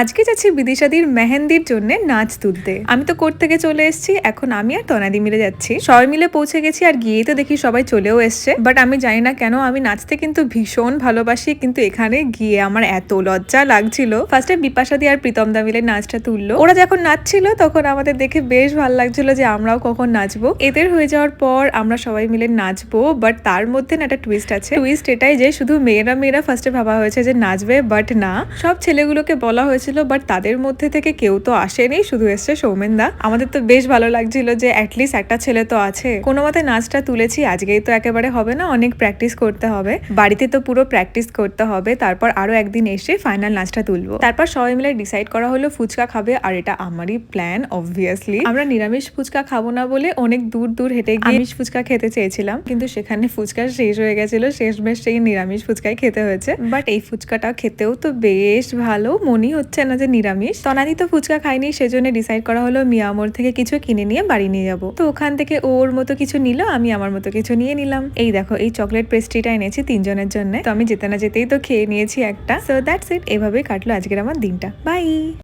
আজকে যাচ্ছি বিদিশাদির মেহেন্দির জন্য নাচ তুলতে। আমি তো কোর্ট থেকে চলে এসেছি, এখন আমি আর তনাদি মিলে যাচ্ছি। সবাই মিলে পৌঁছে গেছি, আর গিয়েই তো দেখি সবাই চলেও এসছে। বাট আমি জানি না কেন আমি নাচতে কিন্তু ভীষণ ভালোবাসি, কিন্তু এখানে গিয়ে আমার এত লজ্জা লাগছিল। ফার্স্টে বিপাশাদি আর প্রীতমদা মিলে নাচটা তুললো। ওরা যখন নাচছিল তখন আমাদের দেখে বেশ ভালো লাগছিল যে আমরাও কখন নাচবো। এদের হয়ে যাওয়ার পর আমরা সবাই মিলে নাচবো, বাট তার মধ্যে না একটা টুইস্ট আছে। টুইস্ট এটাই যে শুধু মেয়েরা ফার্স্টে ভাবা হয়েছে যে নাচবে, বাট না, সব ছেলেগুলোকে বলা হয়েছিল, বাট তাদের মধ্যে থেকে কেউ তো আসেনি, শুধু এসছে সৌমেন দা। আমাদের তো বেশ ভালো লাগছিল যে অ্যাটলিস্ট একটা ছেলে তো আছে। কোনো মতে নাচটা তুলেছি। আজকেই তো একেবারে হবে না, অনেক প্র্যাকটিস করতে হবে, বাড়িতে তো পুরো প্র্যাকটিস করতে হবে। তারপর আরো একদিন এসে ফাইনাল নাচটা তুলবো। তারপর সবাই মিলে ডিসাইড করা হলো ফুচকা খাবে, আর এটা আমারই প্ল্যান। অবভিয়াসলি আমরা নিরামিষ ফুচকা খাবো না বলে অনেক দূর দূর হেঁটে গিয়ে আমিষ ফুচকা খেতে চেয়েছিলাম, কিন্তু সেখানে ফুচকা শেষ হয়ে গেছিল। শেষমেশ সেই নিরামিষ ফুচকাই খেতে হয়েছে। বাট এই ফুচকাটা খেতেও তো বেশ ভালো, মনেই হচ্ছে না যে নিরামিষ। তনাদি তো ফুচকা খাইনি, সেজন্য ডিসাইড করা হলো মিয়ামোর থেকে কিছু কিনে নিয়ে বাড়ি নিয়ে যাবো। তো ওখান থেকে ওর মতো কিছু নিল, আমি আমার মতো কিছু নিয়ে নিলাম। এই দেখো, এই চকলেট পেস্ট্রিটা এনেছি 3 জনের জন্য। তো আমি যেতে না যেতেই তো খেয়ে নিয়েছি একটা। So that's it. এভাবেই কাটলো আজকের আমার দিনটা। বাই।